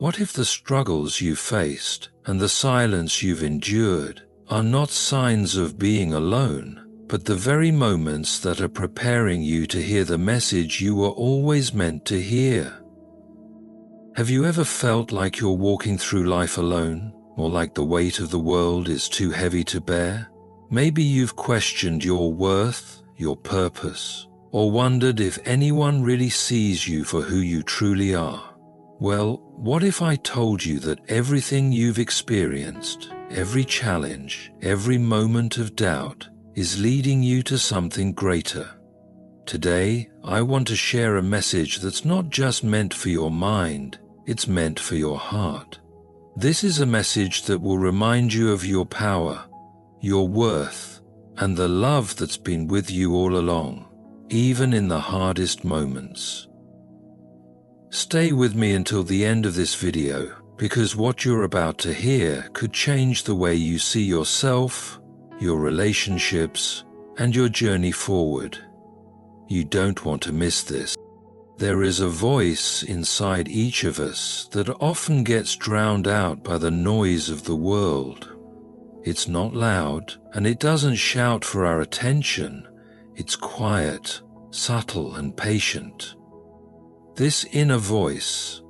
What if the struggles you've faced and the silence you've endured are not signs of being alone, but the very moments that are preparing you to hear the message you were always meant to hear? Have you ever felt like you're walking through life alone, or like the weight of the world is too heavy to bear? Maybe you've questioned your worth, your purpose, or wondered if anyone really sees you for who you truly are. Well, what if I told you that everything you've experienced, every challenge, every moment of doubt, is leading you to something greater? Today, I want to share a message that's not just meant for your mind, it's meant for your heart. This is a message that will remind you of your power, your worth, and the love that's been with you all along, even in the hardest moments. Stay with me until the end of this video, because what you're about to hear could change the way you see yourself, your relationships, and your journey forward. You don't want to miss this. There is a voice inside each of us that often gets drowned out by the noise of the world. It's not loud, and it doesn't shout for our attention. It's quiet, subtle, and patient. This inner voice,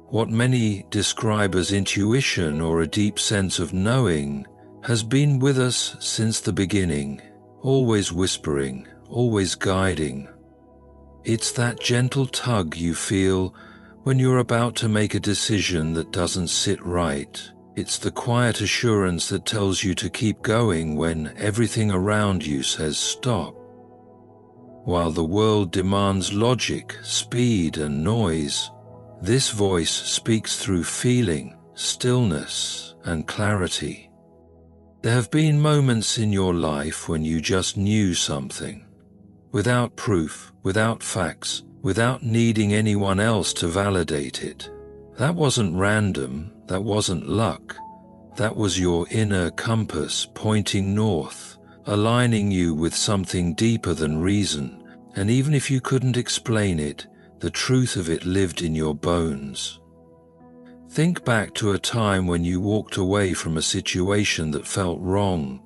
what many describe as intuition or a deep sense of knowing, has been with us since the beginning, always whispering, always guiding. It's that gentle tug you feel when you're about to make a decision that doesn't sit right. It's the quiet assurance that tells you to keep going when everything around you says stop. While the world demands logic, speed, and noise, this voice speaks through feeling, stillness, and clarity. There have been moments in your life when you just knew something. Without proof, without facts, without needing anyone else to validate it. That wasn't random, that wasn't luck. That was your inner compass pointing north, aligning you with something deeper than reason, and even if you couldn't explain it, the truth of it lived in your bones. Think back to a time when you walked away from a situation that felt wrong,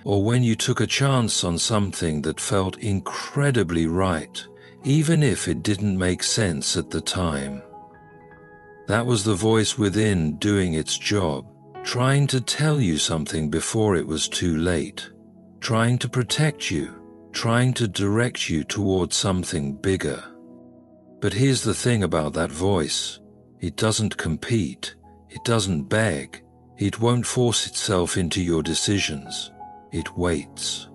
or when you took a chance on something that felt incredibly right, even if it didn't make sense at the time. That was the voice within doing its job, trying to tell you something before it was too late, trying to protect you, trying to direct you towards something bigger. But here's the thing about that voice. It doesn't compete, it doesn't beg, it won't force itself into your decisions. It waits.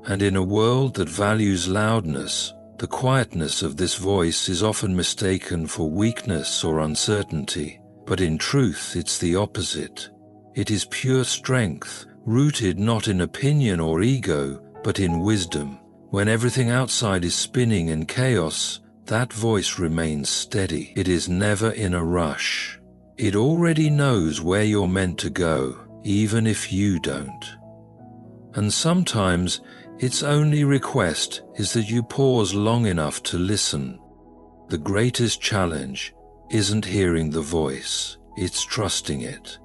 And in a world that values loudness, the quietness of this voice is often mistaken for weakness or uncertainty, but in truth it's the opposite. It is pure strength, rooted not in opinion or ego, but in wisdom. When everything outside is spinning in chaos, that voice remains steady. It is never in a rush. It already knows where you're meant to go, even if you don't. And sometimes its only request is that you pause long enough to listen. The greatest challenge isn't hearing the voice, it's trusting it.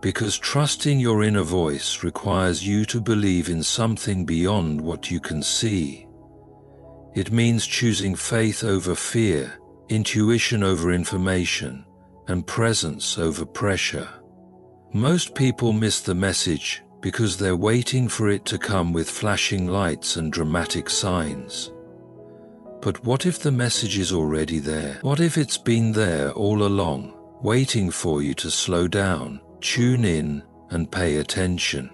Because trusting your inner voice requires you to believe in something beyond what you can see. It means choosing faith over fear, intuition over information, and presence over pressure. Most people miss the message because they're waiting for it to come with flashing lights and dramatic signs. But what if the message is already there? What if it's been there all along, waiting for you to slow down, tune in, and pay attention?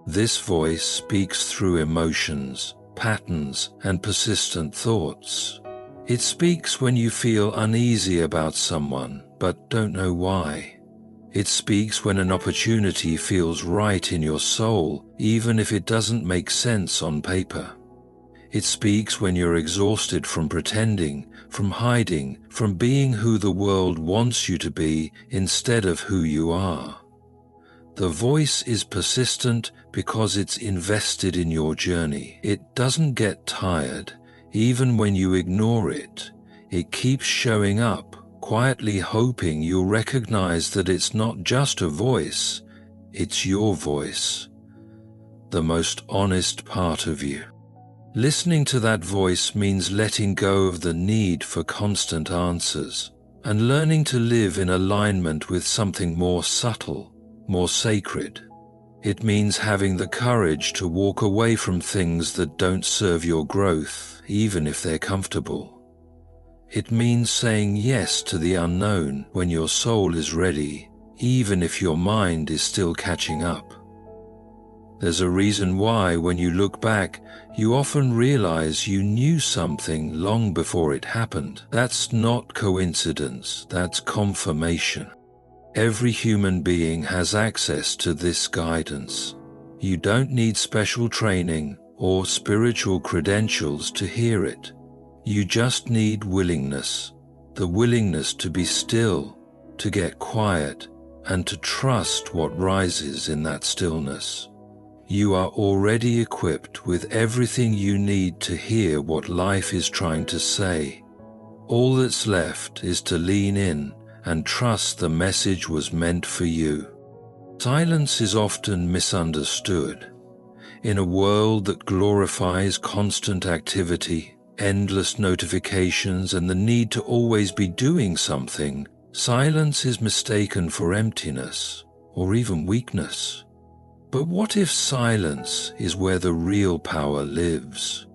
This voice speaks through emotions, patterns, and persistent thoughts. It speaks when you feel uneasy about someone, but don't know why. It speaks when an opportunity feels right in your soul, even if it doesn't make sense on paper. It speaks when you're exhausted from pretending, from hiding, from being who the world wants you to be instead of who you are. The voice is persistent because it's invested in your journey. It doesn't get tired, even when you ignore it. It keeps showing up, quietly hoping you'll recognize that it's not just a voice, it's your voice, the most honest part of you. Listening to that voice means letting go of the need for constant answers and learning to live in alignment with something more subtle, more sacred. It means having the courage to walk away from things that don't serve your growth, even if they're comfortable. It means saying yes to the unknown when your soul is ready, even if your mind is still catching up. There's a reason why, when you look back, you often realize you knew something long before it happened. That's not coincidence, that's confirmation. Every human being has access to this guidance. You don't need special training or spiritual credentials to hear it. You just need willingness, the willingness to be still, to get quiet, and to trust what rises in that stillness. You are already equipped with everything you need to hear what life is trying to say. All that's left is to lean in and trust the message was meant for you. Silence is often misunderstood. In a world that glorifies constant activity, endless notifications, and the need to always be doing something, silence is mistaken for emptiness or even weakness. But what if silence is where the real power lives?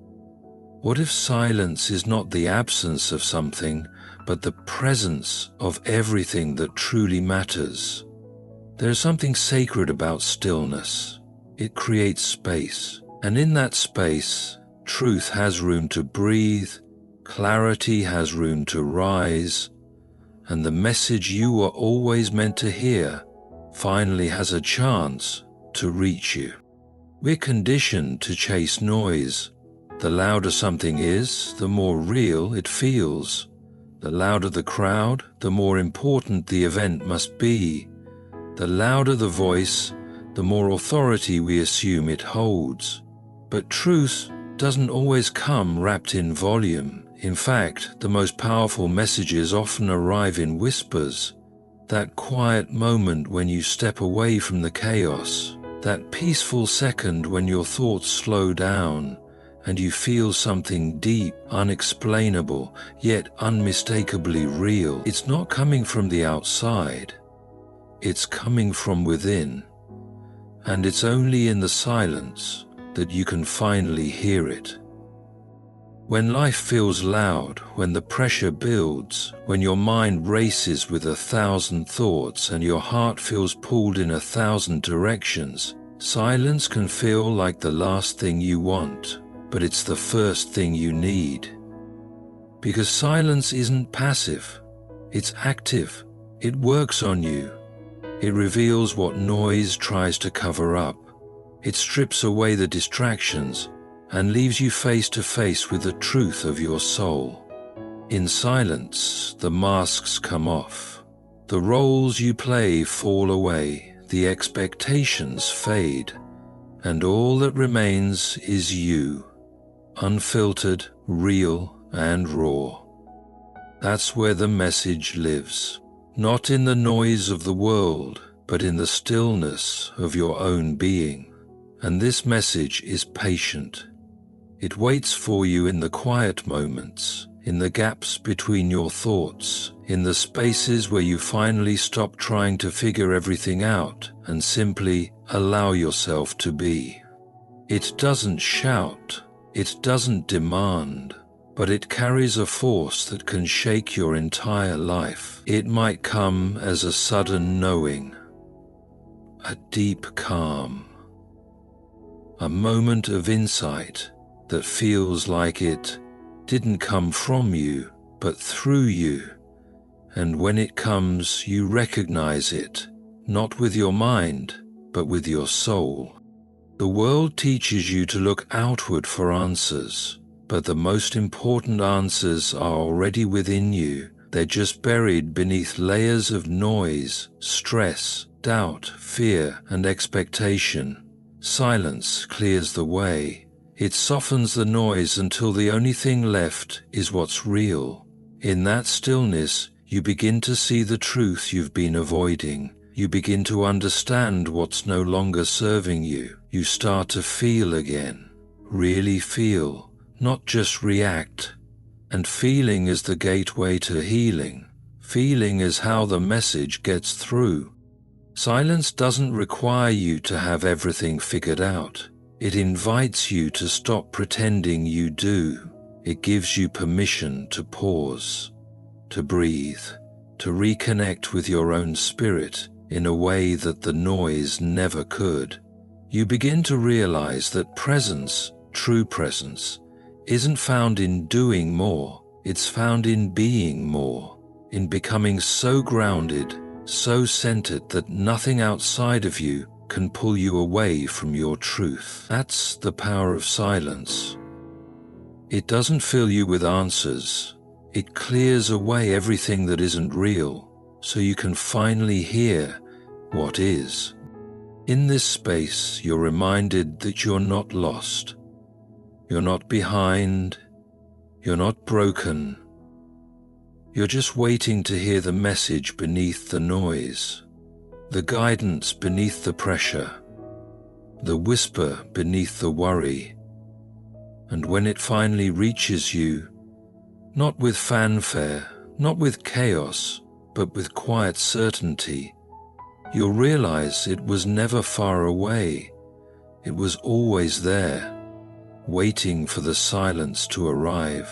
What if silence is not the absence of something, but the presence of everything that truly matters? There is something sacred about stillness. It creates space, and in that space, truth has room to breathe, clarity has room to rise, and the message you were always meant to hear finally has a chance to reach you. We're conditioned to chase noise. The louder something is, the more real it feels. The louder the crowd, the more important the event must be. The louder the voice, the more authority we assume it holds. But truth doesn't always come wrapped in volume. In fact, the most powerful messages often arrive in whispers. That quiet moment when you step away from the chaos. That peaceful second when your thoughts slow down and you feel something deep, unexplainable, yet unmistakably real. It's not coming from the outside. It's coming from within. And it's only in the silence that you can finally hear it. When life feels loud, when the pressure builds, when your mind races with 1,000 thoughts and your heart feels pulled in 1,000 directions, silence can feel like the last thing you want, but it's the first thing you need. Because silence isn't passive, it's active. It works on you. It reveals what noise tries to cover up. It strips away the distractions and leaves you face to face with the truth of your soul. In silence, the masks come off. The roles you play fall away, the expectations fade, and all that remains is you, unfiltered, real, and raw. That's where the message lives, not in the noise of the world, but in the stillness of your own being. And this message is patient. It waits for you in the quiet moments, in the gaps between your thoughts, in the spaces where you finally stop trying to figure everything out and simply allow yourself to be. It doesn't shout, it doesn't demand, but it carries a force that can shake your entire life. It might come as a sudden knowing, a deep calm, a moment of insight that feels like it didn't come from you, but through you. And when it comes, you recognize it, not with your mind, but with your soul. The world teaches you to look outward for answers, but the most important answers are already within you. They're just buried beneath layers of noise, stress, doubt, fear, and expectation. Silence clears the way. It softens the noise until the only thing left is what's real. In that stillness, You begin to see the truth you've been avoiding. You begin to understand what's no longer serving you. You start to feel again. Really feel, not just react. And feeling is the gateway to healing. Feeling is how the message gets through. Silence doesn't require you to have everything figured out. It invites you to stop pretending you do. It gives you permission to pause, to breathe, to reconnect with your own spirit in a way that the noise never could. You begin to realize that presence, true presence, isn't found in doing more, it's found in being more, in becoming so grounded, so centered that nothing outside of you can pull you away from your truth. That's the power of silence. It doesn't fill you with answers. It clears away everything that isn't real, so you can finally hear what is. In this space, you're reminded that you're not lost. You're not behind. You're not broken. You're just waiting to hear the message beneath the noise, the guidance beneath the pressure, the whisper beneath the worry. And when it finally reaches you, not with fanfare, not with chaos, but with quiet certainty, you'll realize it was never far away. It was always there, waiting for the silence to arrive.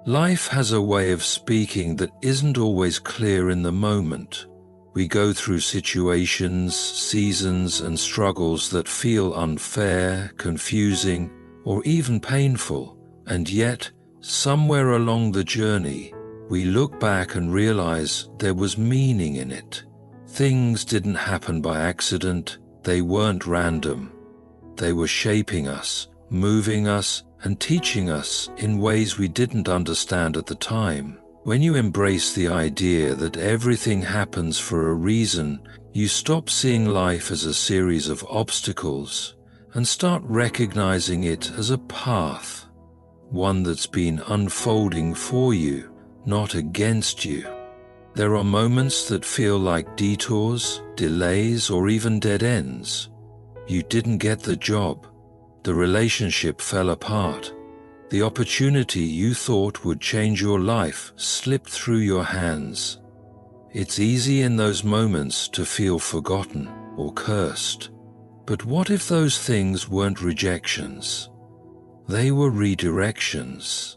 Life has a way of speaking that isn't always clear in the moment. We go through situations, seasons, and struggles that feel unfair, confusing, or even painful, and yet, somewhere along the journey, we look back and realize there was meaning in it. Things didn't happen by accident, they weren't random. They were shaping us, moving us, and teaching us in ways we didn't understand at the time. When you embrace the idea that everything happens for a reason, you stop seeing life as a series of obstacles and start recognizing it as a path, one that's been unfolding for you, not against you. There are moments that feel like detours, delays, or even dead ends. You didn't get the job. The relationship fell apart. The opportunity you thought would change your life slipped through your hands. It's easy in those moments to feel forgotten or cursed. But what if those things weren't rejections? They were redirections.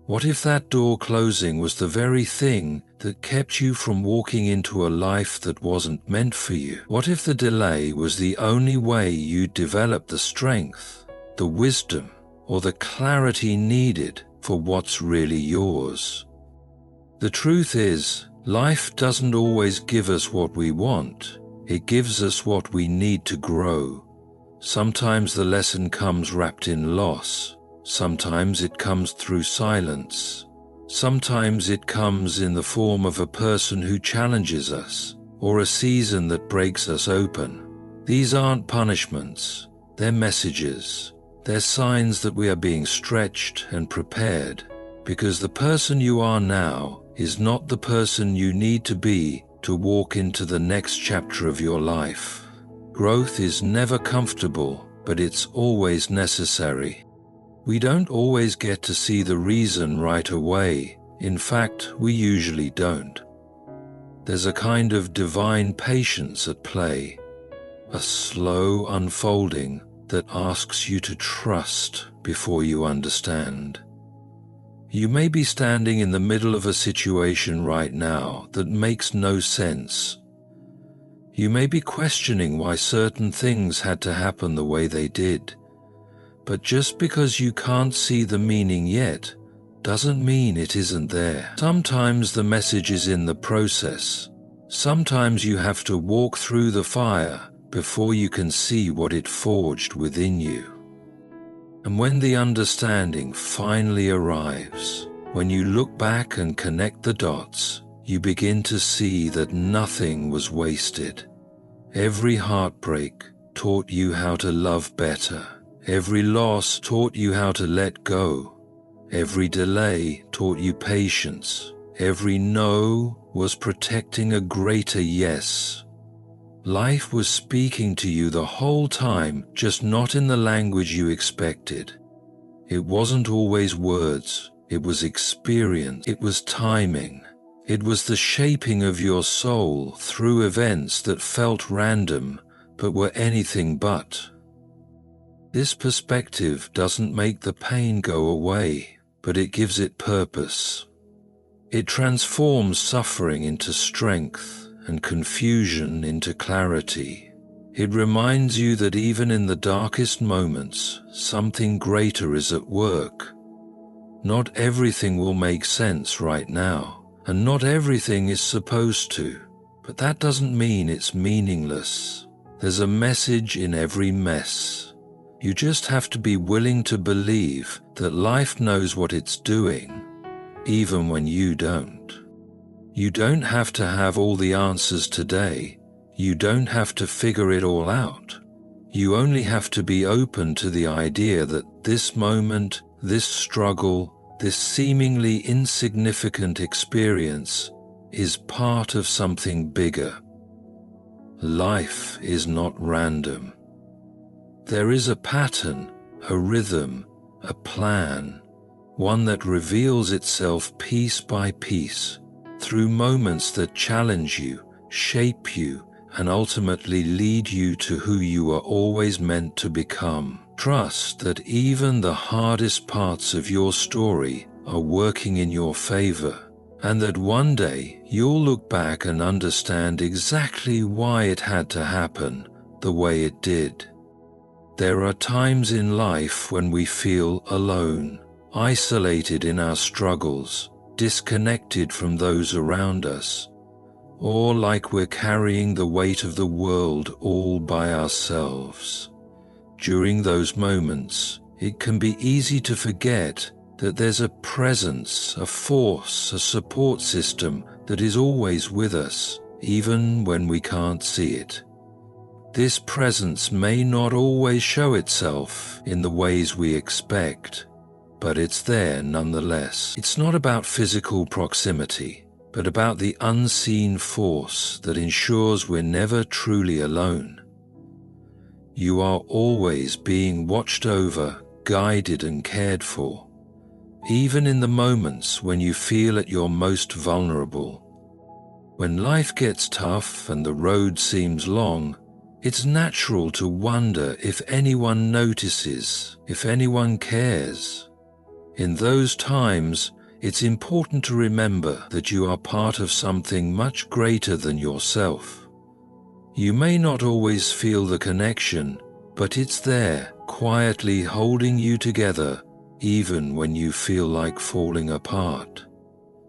What if that door closing was the very thing that kept you from walking into a life that wasn't meant for you? What if the delay was the only way you'd develop the strength, the wisdom, or the clarity needed for what's really yours? The truth is, life doesn't always give us what we want. It gives us what we need to grow. Sometimes the lesson comes wrapped in loss. Sometimes it comes through silence. Sometimes it comes in the form of a person who challenges us, or a season that breaks us open. These aren't punishments, they're messages. They're signs that we are being stretched and prepared, because the person you are now is not the person you need to be to walk into the next chapter of your life. Growth is never comfortable, but it's always necessary. We don't always get to see the reason right away. In fact, we usually don't. There's a kind of divine patience at play, a slow unfolding that asks you to trust before you understand. You may be standing in the middle of a situation right now that makes no sense. You may be questioning why certain things had to happen the way they did. But just because you can't see the meaning yet, doesn't mean it isn't there. Sometimes the message is in the process. Sometimes you have to walk through the fire before you can see what it forged within you. And when the understanding finally arrives, when you look back and connect the dots, you begin to see that nothing was wasted. Every heartbreak taught you how to love better. Every loss taught you how to let go. Every delay taught you patience. Every no was protecting a greater yes. Life was speaking to you the whole time, just not in the language you expected. It wasn't always words, it was experience, it was timing. It was the shaping of your soul through events that felt random, but were anything but. This perspective doesn't make the pain go away, but it gives it purpose. It transforms suffering into strength and confusion into clarity. It reminds you that even in the darkest moments, something greater is at work. Not everything will make sense right now, and not everything is supposed to, but that doesn't mean it's meaningless. There's a message in every mess. You just have to be willing to believe that life knows what it's doing, even when you don't. You don't have to have all the answers today. You don't have to figure it all out. You only have to be open to the idea that this moment, this struggle, this seemingly insignificant experience is part of something bigger. Life is not random. There is a pattern, a rhythm, a plan, one that reveals itself piece by piece through moments that challenge you, shape you, and ultimately lead you to who you are always meant to become. Trust that even the hardest parts of your story are working in your favor, and that one day you'll look back and understand exactly why it had to happen the way it did. There are times in life when we feel alone, isolated in our struggles, disconnected from those around us, or like we're carrying the weight of the world all by ourselves. During those moments, it can be easy to forget that there's a presence, a force, a support system that is always with us, even when we can't see it. This presence may not always show itself in the ways we expect, but it's there nonetheless. It's not about physical proximity, but about the unseen force that ensures we're never truly alone. You are always being watched over, guided and cared for, even in the moments when you feel at your most vulnerable. When life gets tough and the road seems long, it's natural to wonder if anyone notices, if anyone cares. In those times, it's important to remember that you are part of something much greater than yourself. You may not always feel the connection, but it's there, quietly holding you together, even when you feel like falling apart.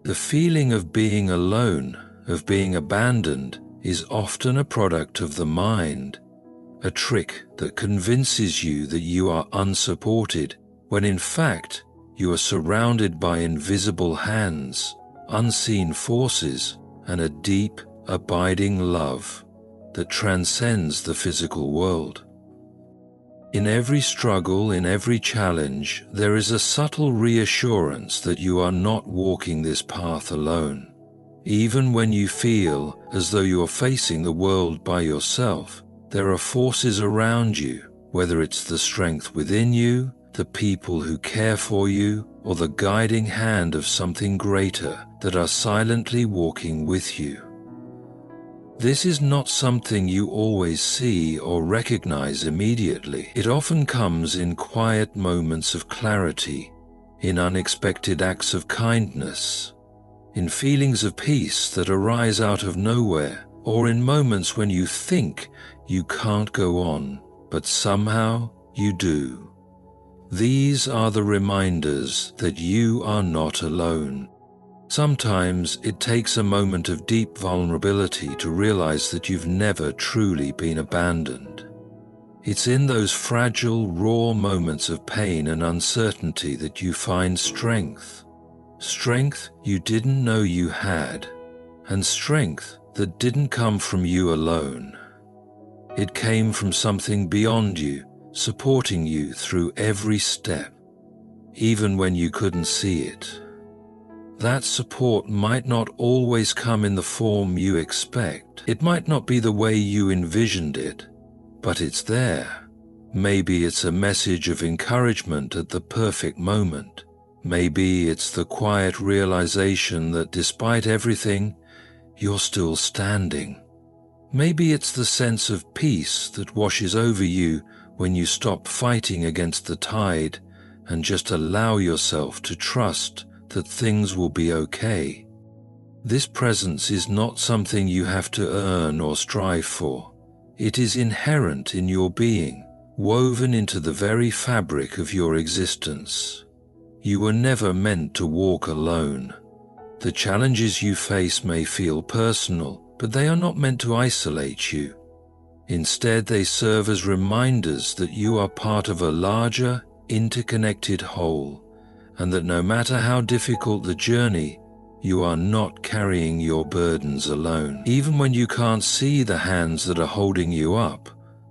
The feeling of being alone, of being abandoned, is often a product of the mind, a trick that convinces you that you are unsupported, when in fact, you are surrounded by invisible hands, unseen forces, and a deep, abiding love that transcends the physical world. In every struggle, in every challenge, there is a subtle reassurance that you are not walking this path alone. Even when you feel as though you are facing the world by yourself, there are forces around you, whether it's the strength within you, the people who care for you, or the guiding hand of something greater that are silently walking with you. This is not something you always see or recognize immediately. It often comes in quiet moments of clarity, in unexpected acts of kindness, in feelings of peace that arise out of nowhere, or in moments when you think you can't go on, but somehow you do. These are the reminders that you are not alone. Sometimes it takes a moment of deep vulnerability to realize that you've never truly been abandoned. It's in those fragile, raw moments of pain and uncertainty that you find strength. Strength you didn't know you had, and strength that didn't come from you alone. It came from something beyond you, supporting you through every step, even when you couldn't see it. That support might not always come in the form you expect. It might not be the way you envisioned it, but it's there. Maybe it's a message of encouragement at the perfect moment. Maybe it's the quiet realization that despite everything, you're still standing. Maybe it's the sense of peace that washes over you when you stop fighting against the tide and just allow yourself to trust that things will be okay. This presence is not something you have to earn or strive for. It is inherent in your being, woven into the very fabric of your existence. You were never meant to walk alone. The challenges you face may feel personal, but they are not meant to isolate you. Instead, they serve as reminders that you are part of a larger, interconnected whole, and that no matter how difficult the journey, you are not carrying your burdens alone. Even when you can't see the hands that are holding you up,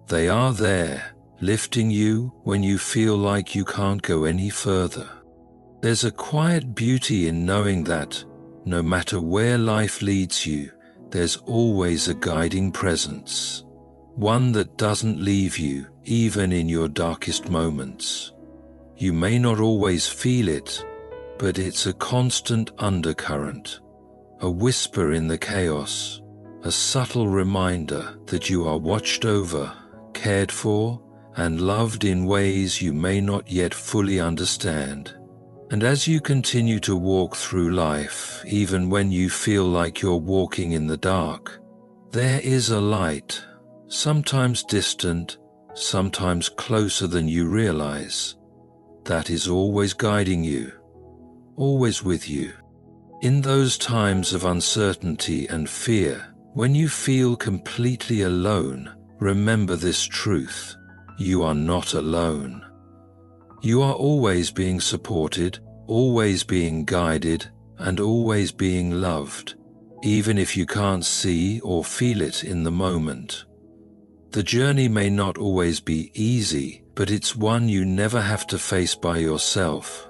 they are there, lifting you when you feel like you can't go any further. There's a quiet beauty in knowing that, no matter where life leads you, there's always a guiding presence, one that doesn't leave you even in your darkest moments. You may not always feel it, but it's a constant undercurrent, a whisper in the chaos, a subtle reminder that you are watched over, cared for, and loved in ways you may not yet fully understand. And as you continue to walk through life, even when you feel like you're walking in the dark, there is a light, sometimes distant, sometimes closer than you realize, that is always guiding you, always with you. In those times of uncertainty and fear, when you feel completely alone, remember this truth: you are not alone. You are always being supported, always being guided, and always being loved, even if you can't see or feel it in the moment. The journey may not always be easy, but it's one you never have to face by yourself.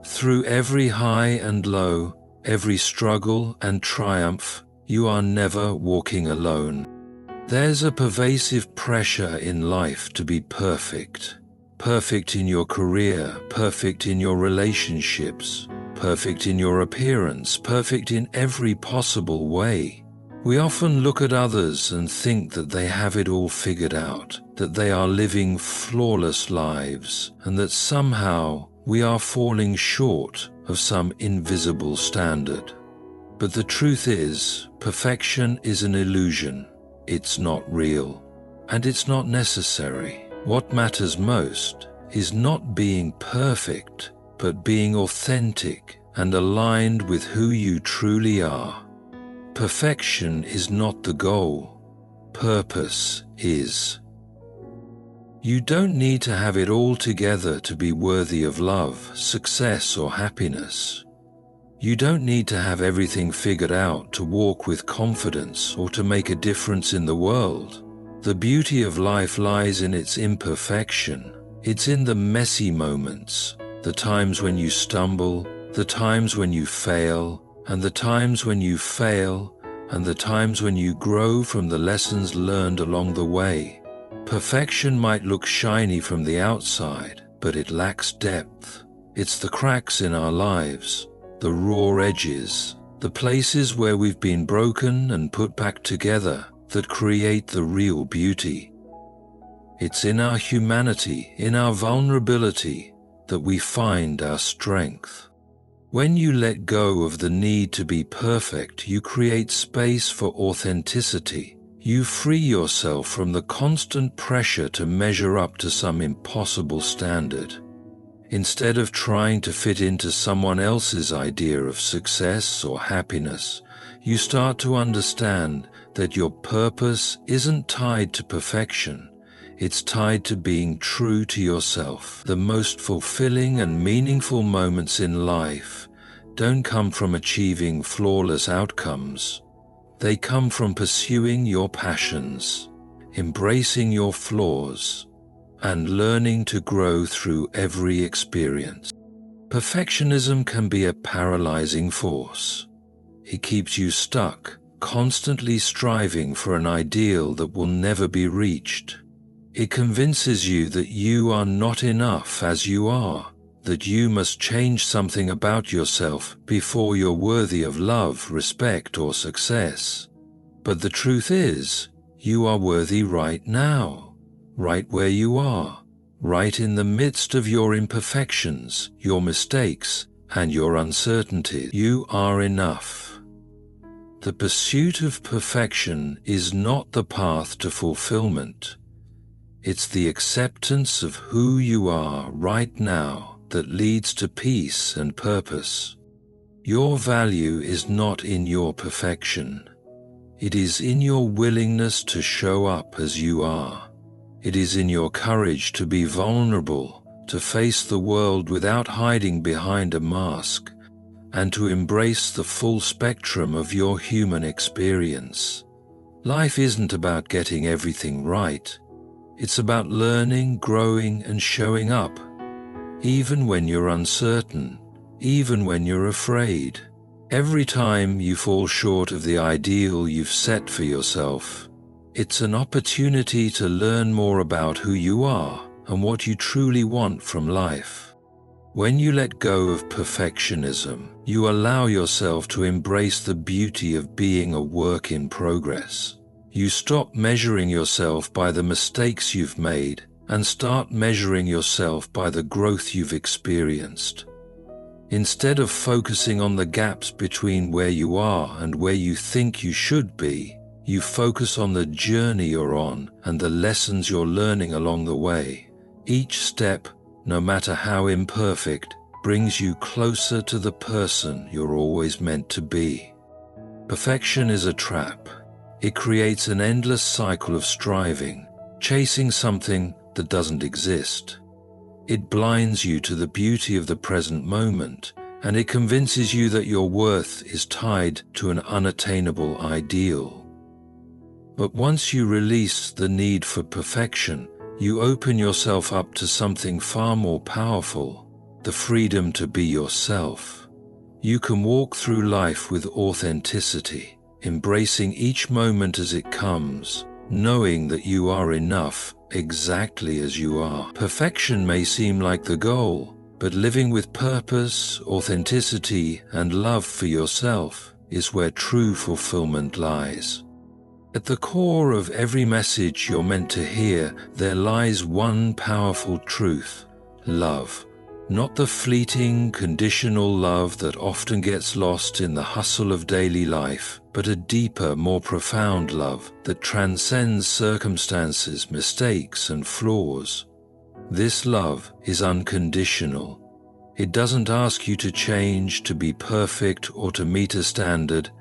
Through every high and low, every struggle and triumph, you are never walking alone. There's a pervasive pressure in life to be perfect. Perfect in your career, perfect in your relationships, perfect in your appearance, perfect in every possible way. We often look at others and think that they have it all figured out, that they are living flawless lives, and that somehow we are falling short of some invisible standard. But the truth is, perfection is an illusion. It's not real, and it's not necessary. What matters most is not being perfect, but being authentic and aligned with who you truly are. Perfection is not the goal. Purpose is. You don't need to have it all together to be worthy of love, success, or happiness. You don't need to have everything figured out to walk with confidence or to make a difference in the world. The beauty of life lies in its imperfection. It's in the messy moments, the times when you stumble, the times when you fail, and the times when you fail, and the times when you grow from the lessons learned along the way. Perfection might look shiny from the outside, but it lacks depth. It's the cracks in our lives, the raw edges, the places where we've been broken and put back together, that create the real beauty. It's in our humanity, in our vulnerability, that we find our strength. When you let go of the need to be perfect, you create space for authenticity. You free yourself from the constant pressure to measure up to some impossible standard. Instead of trying to fit into someone else's idea of success or happiness, you start to understand that your purpose isn't tied to perfection. It's tied to being true to yourself. The most fulfilling and meaningful moments in life don't come from achieving flawless outcomes. They come from pursuing your passions, embracing your flaws, and learning to grow through every experience. Perfectionism can be a paralyzing force. It keeps you stuck, constantly striving for an ideal that will never be reached. It convinces you that you are not enough as you are, that you must change something about yourself before you're worthy of love, respect, or success. But the truth is, you are worthy right now, right where you are, right in the midst of your imperfections, your mistakes, and your uncertainty. You are enough. The pursuit of perfection is not the path to fulfillment. It's the acceptance of who you are right now that leads to peace and purpose. Your value is not in your perfection. It is in your willingness to show up as you are. It is in your courage to be vulnerable, to face the world without hiding behind a mask, and to embrace the full spectrum of your human experience. Life isn't about getting everything right. It's about learning, growing, and showing up, even when you're uncertain, even when you're afraid. Every time you fall short of the ideal you've set for yourself, it's an opportunity to learn more about who you are and what you truly want from life. When you let go of perfectionism, you allow yourself to embrace the beauty of being a work in progress. You stop measuring yourself by the mistakes you've made and start measuring yourself by the growth you've experienced. Instead of focusing on the gaps between where you are and where you think you should be, you focus on the journey you're on and the lessons you're learning along the way. Each step, no matter how imperfect, brings you closer to the person you're always meant to be. Perfection is a trap. It creates an endless cycle of striving, chasing something that doesn't exist. It blinds you to the beauty of the present moment, and it convinces you that your worth is tied to an unattainable ideal. But once you release the need for perfection, you open yourself up to something far more powerful, the freedom to be yourself. You can walk through life with authenticity, embracing each moment as it comes, knowing that you are enough exactly as you are. Perfection may seem like the goal, but living with purpose, authenticity, and love for yourself is where true fulfillment lies. At the core of every message you're meant to hear, there lies one powerful truth: love. Not the fleeting, conditional love that often gets lost in the hustle of daily life, but a deeper, more profound love that transcends circumstances, mistakes, and flaws. This love is unconditional. It doesn't ask you to change, to be perfect, or to meet a standard.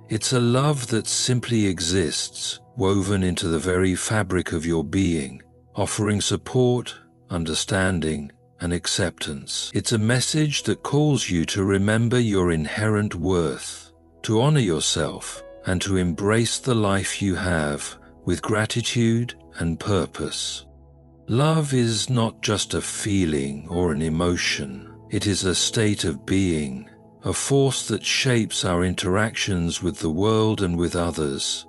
It's a love that simply exists, woven into the very fabric of your being, offering support, understanding, and acceptance. It's a message that calls you to remember your inherent worth, to honor yourself, and to embrace the life you have with gratitude and purpose. Love is not just a feeling or an emotion. It is a state of being, a force that shapes our interactions with the world and with others.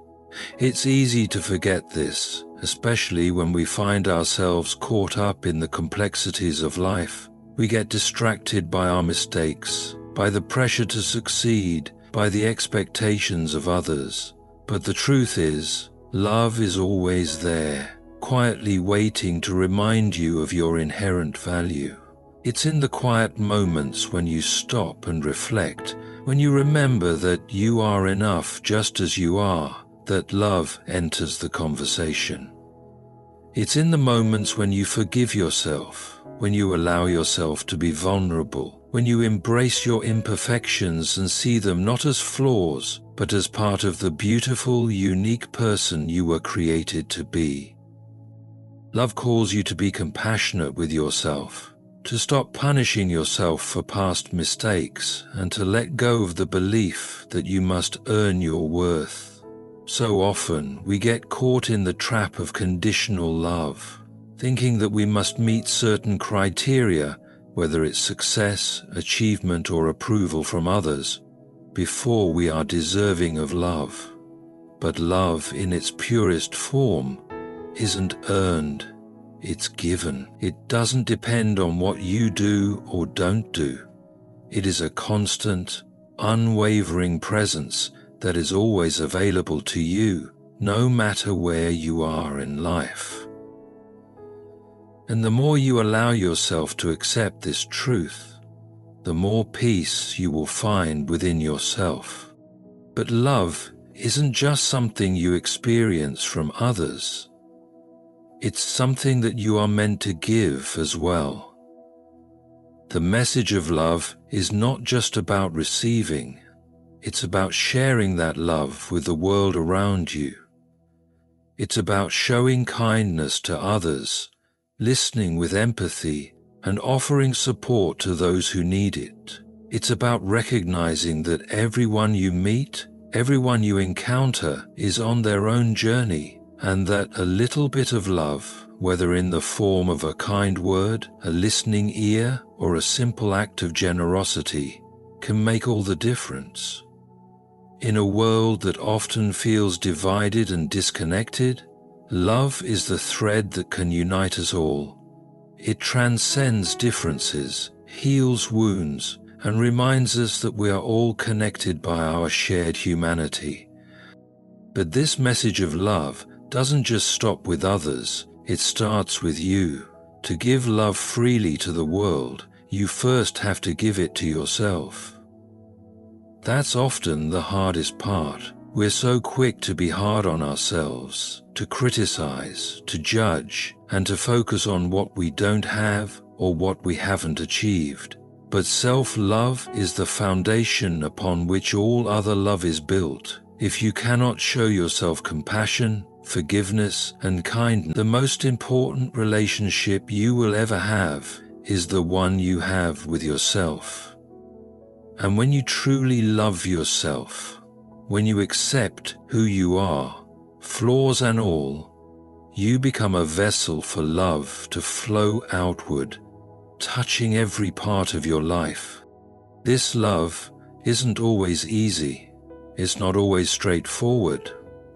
It's easy to forget this, especially when we find ourselves caught up in the complexities of life. We get distracted by our mistakes, by the pressure to succeed, by the expectations of others. But the truth is, love is always there, quietly waiting to remind you of your inherent value. It's in the quiet moments when you stop and reflect, when you remember that you are enough just as you are, that love enters the conversation. It's in the moments when you forgive yourself, when you allow yourself to be vulnerable, when you embrace your imperfections and see them not as flaws, but as part of the beautiful, unique person you were created to be. Love calls you to be compassionate with yourself, to stop punishing yourself for past mistakes, and to let go of the belief that you must earn your worth. So often, we get caught in the trap of conditional love, thinking that we must meet certain criteria whether it's success, achievement, or approval from others, before we are deserving of love. But love in its purest form isn't earned, it's given. It doesn't depend on what you do or don't do. It is a constant, unwavering presence that is always available to you, no matter where you are in life. And the more you allow yourself to accept this truth, the more peace you will find within yourself. But love isn't just something you experience from others. It's something that you are meant to give as well. The message of love is not just about receiving, it's about sharing that love with the world around you. It's about showing kindness to others, listening with empathy, and offering support to those who need it. It's about recognizing that everyone you meet, everyone you encounter is on their own journey, and that a little bit of love, whether in the form of a kind word, a listening ear, or a simple act of generosity, can make all the difference. In a world that often feels divided and disconnected, love is the thread that can unite us all. It transcends differences, heals wounds, and reminds us that we are all connected by our shared humanity. But this message of love doesn't just stop with others, it starts with you. To give love freely to the world, you first have to give it to yourself. That's often the hardest part. We're so quick to be hard on ourselves, to criticize, to judge, and to focus on what we don't have or what we haven't achieved. But self-love is the foundation upon which all other love is built. If you cannot show yourself compassion, forgiveness, and kindness, the most important relationship you will ever have is the one you have with yourself. And when you truly love yourself, when you accept who you are, flaws and all, you become a vessel for love to flow outward, touching every part of your life. This love isn't always easy, it's not always straightforward,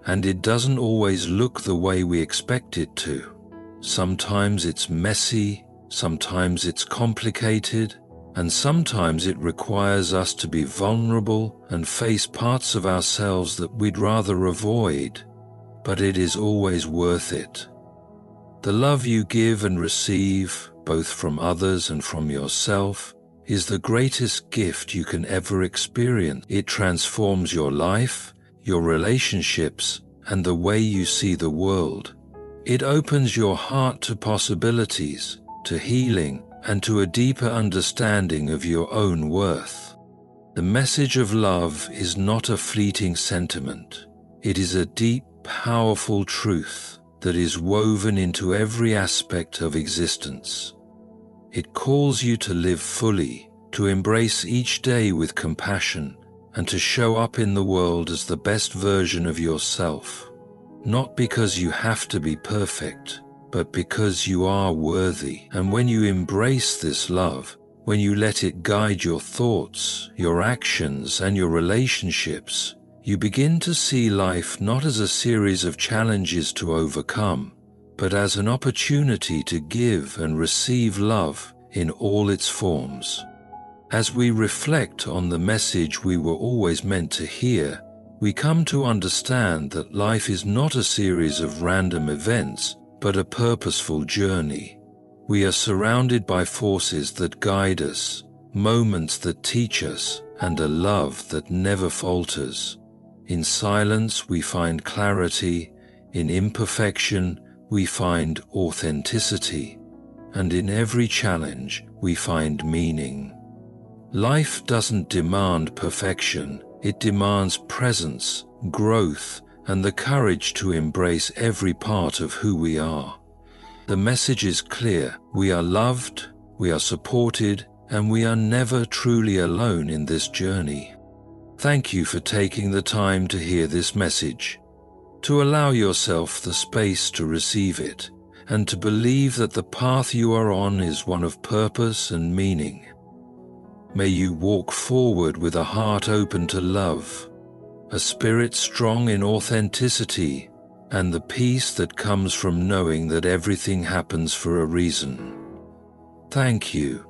and it doesn't always look the way we expect it to. Sometimes it's messy, sometimes it's complicated, and sometimes it requires us to be vulnerable and face parts of ourselves that we'd rather avoid, but it is always worth it. The love you give and receive, both from others and from yourself, is the greatest gift you can ever experience. It transforms your life, your relationships, and the way you see the world. It opens your heart to possibilities, to healing, and to a deeper understanding of your own worth. The message of love is not a fleeting sentiment. It is a deep, powerful truth that is woven into every aspect of existence. It calls you to live fully, to embrace each day with compassion, and to show up in the world as the best version of yourself. Not because you have to be perfect, but because you are worthy. And when you embrace this love, when you let it guide your thoughts, your actions, and your relationships, you begin to see life not as a series of challenges to overcome, but as an opportunity to give and receive love in all its forms. As we reflect on the message we were always meant to hear, we come to understand that life is not a series of random events, but a purposeful journey. We are surrounded by forces that guide us, moments that teach us, and a love that never falters. In silence we find clarity, in imperfection we find authenticity, and in every challenge we find meaning. Life doesn't demand perfection, it demands presence, growth, and the courage to embrace every part of who we are. The message is clear: we are loved, we are supported, and we are never truly alone in this journey. Thank you for taking the time to hear this message, to allow yourself the space to receive it, and to believe that the path you are on is one of purpose and meaning. May you walk forward with a heart open to love, a spirit strong in authenticity, and the peace that comes from knowing that everything happens for a reason. Thank you.